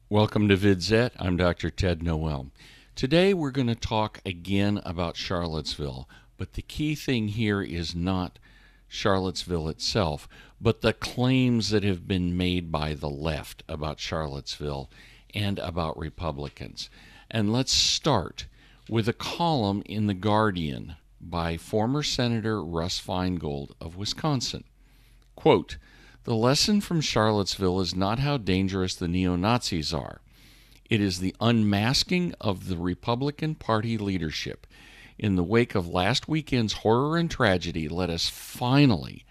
Welcome to VidZet. I'm Dr. Ted Noel. Today we're going to talk again about Charlottesville, but the key thing here is not Charlottesville itself, but the claims that have been made by the left about Charlottesville and about Republicans. And let's start with a column in The Guardian by former Senator Russ Feingold of Wisconsin. Quote, "The lesson from Charlottesville is not how dangerous the neo-Nazis are. It is the unmasking of the Republican Party leadership. In the wake of last weekend's horror and tragedy, let us finally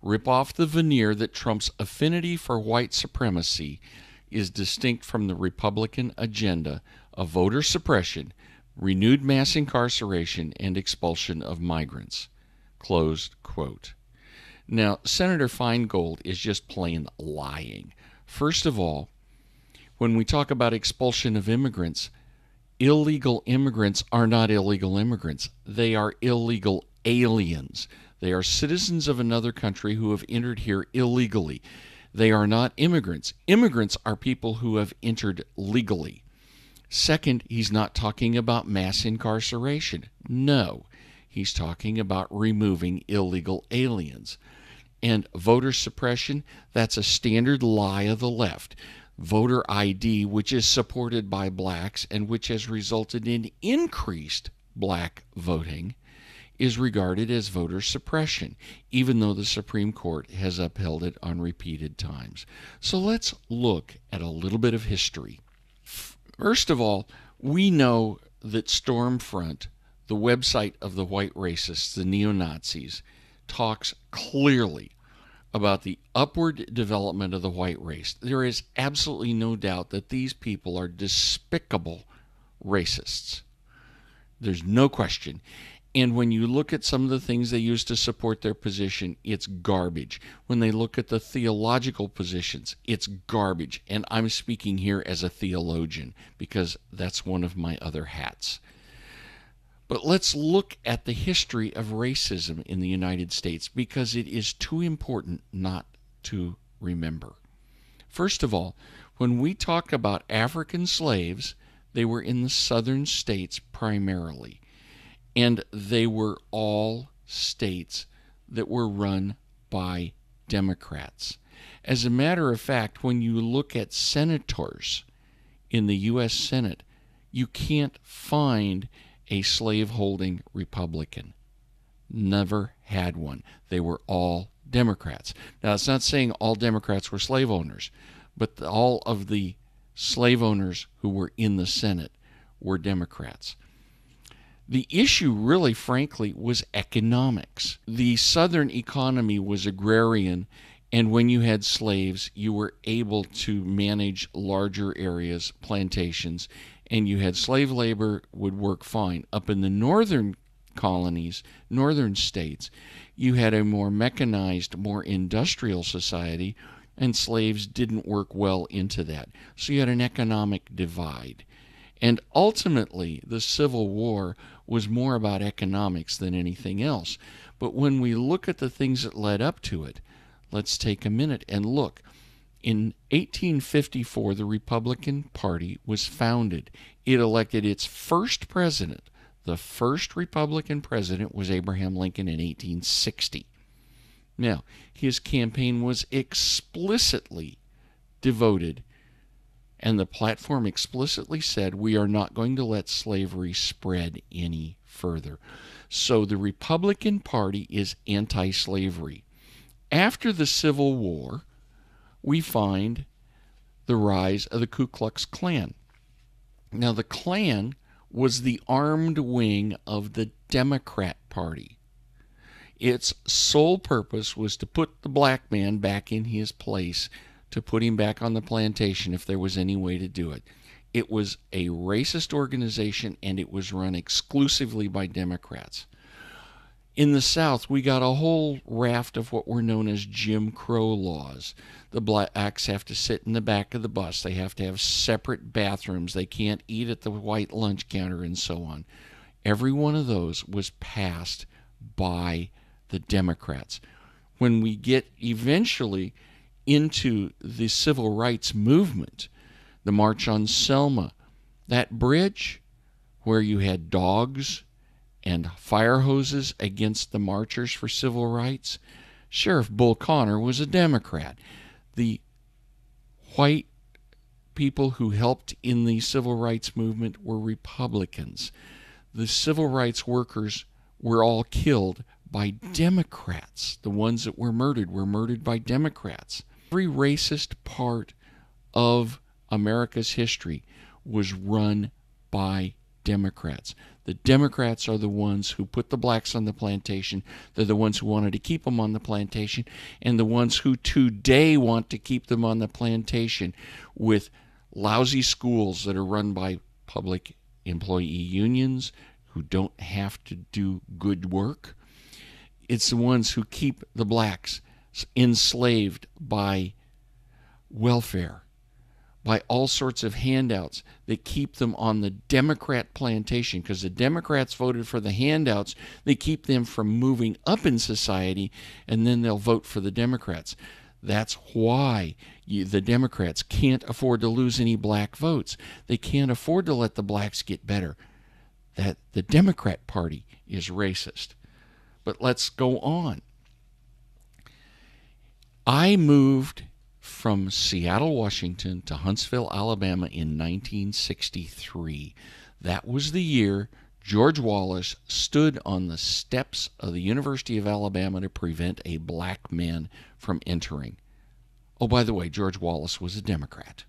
rip off the veneer that Trump's affinity for white supremacy is distinct from the Republican agenda of voter suppression, renewed mass incarceration, and expulsion of migrants." Closed quote. Now, Senator Feingold is just plain lying. First of all, when we talk about expulsion of immigrants, illegal immigrants are not illegal immigrants. They are illegal aliens. They are citizens of another country who have entered here illegally. They are not immigrants. Immigrants are people who have entered legally. Second, he's not talking about mass incarceration. No, he's talking about removing illegal aliens. And voter suppression, that's a standard lie of the left. Voter ID, which is supported by blacks and which has resulted in increased black voting, is regarded as voter suppression, even though the Supreme Court has upheld it on repeated times. So let's look at a little bit of history. First of all, we know that Stormfront, the website of the white racists, the neo-Nazis, talks clearly about the upward development of the white race. There is absolutely no doubt that these people are despicable racists. There's no question. And when you look at some of the things they use to support their position, it's garbage. When they look at the theological positions, it's garbage. And I'm speaking here as a theologian because that's one of my other hats. But let's look at the history of racism in the United States because it is too important not to remember. First of all, when we talk about African slaves, they were in the southern states primarily. And they were all states that were run by Democrats. As a matter of fact, when you look at senators in the U.S. Senate, you can't find a slave-holding Republican. Never had one. They were all Democrats. Now, it's not saying all Democrats were slave owners, but all of the slave owners who were in the Senate were Democrats. The issue really, frankly, was economics. The Southern economy was agrarian, and when you had slaves, you were able to manage larger areas, plantations, and you had slave labor would work fine. Up in the northern colonies, northern states, you had a more mechanized, more industrial society, and slaves didn't work well into that. So you had an economic divide. And ultimately, the Civil War was more about economics than anything else. But when we look at the things that led up to it, let's take a minute and look. In 1854, the Republican Party was founded. It elected its first president. The first Republican president was Abraham Lincoln in 1860. Now, his campaign was explicitly devoted, and the platform explicitly said, we are not going to let slavery spread any further. So the Republican Party is anti-slavery. After the Civil War, we find the rise of the Ku Klux Klan. Now, the Klan was the armed wing of the Democrat Party. Its sole purpose was to put the black man back in his place, to put him back on the plantation if there was any way to do it. It was a racist organization, and it was run exclusively by Democrats. In the South, we got a whole raft of what were known as Jim Crow laws. The blacks have to sit in the back of the bus. They have to have separate bathrooms. They can't eat at the white lunch counter and so on. Every one of those was passed by the Democrats. When we get eventually into the civil rights movement, the March on Selma, that bridge where you had dogs and fire hoses against the marchers for civil rights, Sheriff Bull Connor was a Democrat. The white people who helped in the civil rights movement were Republicans. The civil rights workers were all killed by Democrats. The ones that were murdered by Democrats. Every racist part of America's history was run by Democrats. The Democrats are the ones who put the blacks on the plantation. They're the ones who wanted to keep them on the plantation, and the ones who today want to keep them on the plantation with lousy schools that are run by public employee unions who don't have to do good work. It's the ones who keep the blacks enslaved by welfare, by all sorts of handouts that keep them on the Democrat plantation, because the Democrats voted for the handouts. They keep them from moving up in society, and then they'll vote for the Democrats. That's why the Democrats can't afford to lose any black votes. They can't afford to let the blacks get better. That the Democrat Party is racist. But let's go on. I moved from Seattle, Washington to Huntsville, Alabama in 1963. That was the year George Wallace stood on the steps of the University of Alabama to prevent a black man from entering. Oh, by the way, George Wallace was a Democrat.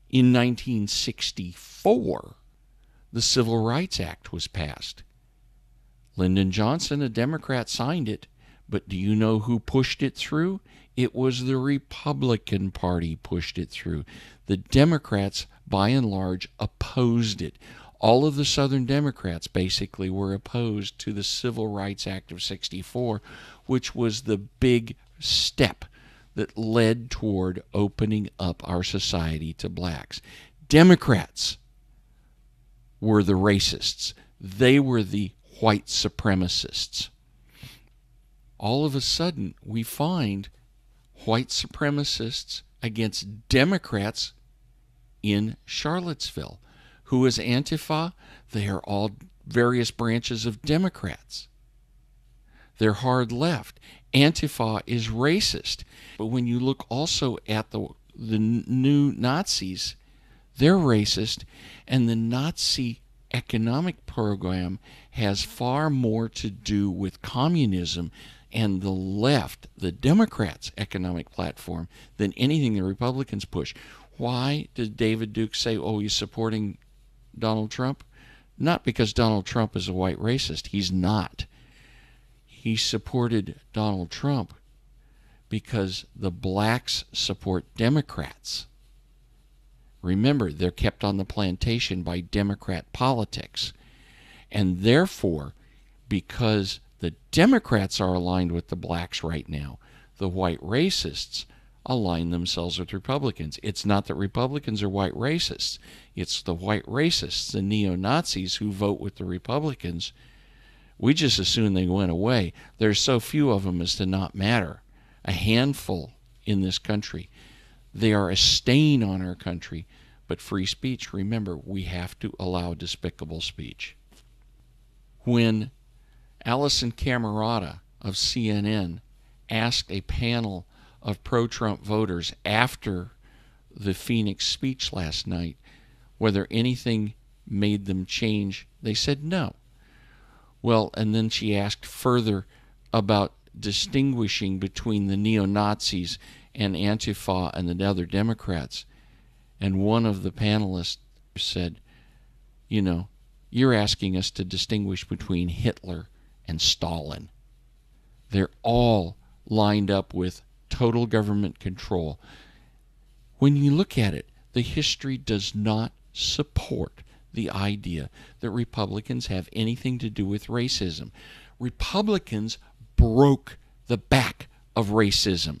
In 1964, the Civil Rights Act was passed. Lyndon Johnson, a Democrat, signed it, but do you know who pushed it through? It was the Republican Party pushed it through. The Democrats, by and large, opposed it. All of the Southern Democrats basically were opposed to the Civil Rights Act of 64, which was the big step that led toward opening up our society to blacks. Democrats were the racists. They were the white supremacists. All of a sudden, we find white supremacists against Democrats in Charlottesville. Who is Antifa? They are all various branches of Democrats. They're hard left. Antifa is racist. But when you look also at the new Nazis, they're racist, and the Nazi economic program has far more to do with communism and the left, the Democrats' economic platform, than anything the Republicans push. Why did David Duke say, oh, he's supporting Donald Trump? Not because Donald Trump is a white racist. He's not. He supported Donald Trump because the blacks support Democrats. Remember, they're kept on the plantation by Democrat politics. And therefore, because the Democrats are aligned with the blacks right now, the white racists align themselves with Republicans. It's not that Republicans are white racists. It's the white racists, the neo-Nazis, who vote with the Republicans. We just assume they went away. There's so few of them as to not matter. A handful in this country. They are a stain on our country. But free speech, remember, we have to allow despicable speech. When Allison Camerata of CNN asked a panel of pro-Trump voters after the Phoenix speech last night whether anything made them change, they said no. Well, and then she asked further about distinguishing between the neo-Nazis and Antifa and the other Democrats. And one of the panelists said, you know, you're asking us to distinguish between Hitler and Stalin. They're all lined up with total government control. When you look at it, the history does not support the idea that Republicans have anything to do with racism. Republicans broke the back of racism.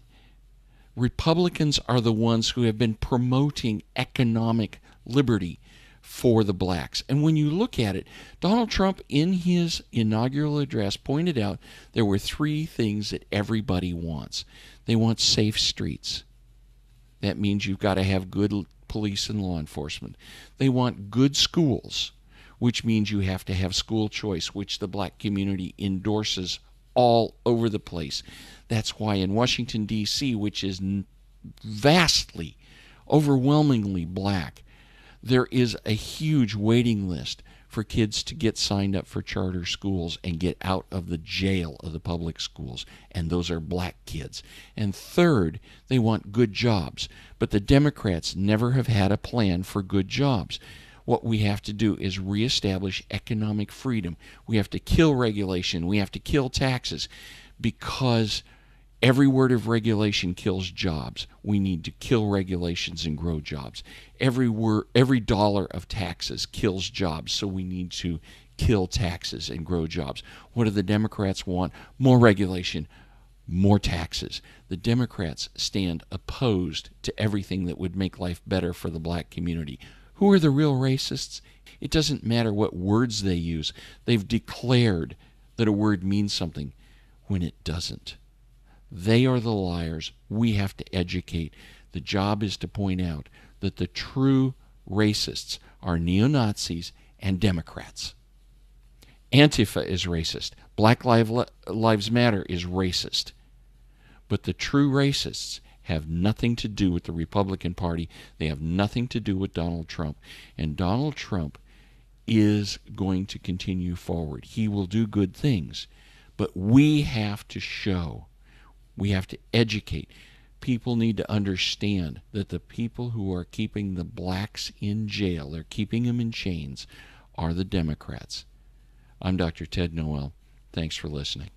Republicans are the ones who have been promoting economic liberty for the blacks. And when you look at it, Donald Trump in his inaugural address pointed out there were three things that everybody wants. They want safe streets. That means you've got to have good police and law enforcement. They want good schools, which means you have to have school choice, which the black community endorses all over the place. That's why in Washington, D.C., which is vastly, overwhelmingly black, there is a huge waiting list for kids to get signed up for charter schools and get out of the jail of the public schools. And those are black kids. And third, they want good jobs. But the Democrats never have had a plan for good jobs. What we have to do is reestablish economic freedom. We have to kill regulation. We have to kill taxes, because every word of regulation kills jobs. We need to kill regulations and grow jobs. Every dollar of taxes kills jobs, so we need to kill taxes and grow jobs. What do the Democrats want? More regulation, more taxes. The Democrats stand opposed to everything that would make life better for the black community. Who are the real racists? It doesn't matter what words they use. They've declared that a word means something when it doesn't. They are the liars. We have to educate. The job is to point out that the true racists are neo-Nazis and Democrats. Antifa is racist. Black Lives Matter is racist. But the true racists have nothing to do with the Republican Party. They have nothing to do with Donald Trump. And Donald Trump is going to continue forward. He will do good things. But we have to show, we have to educate. People need to understand that the people who are keeping the blacks in jail, they're keeping them in chains, are the Democrats. I'm Dr. Ted Noel. Thanks for listening.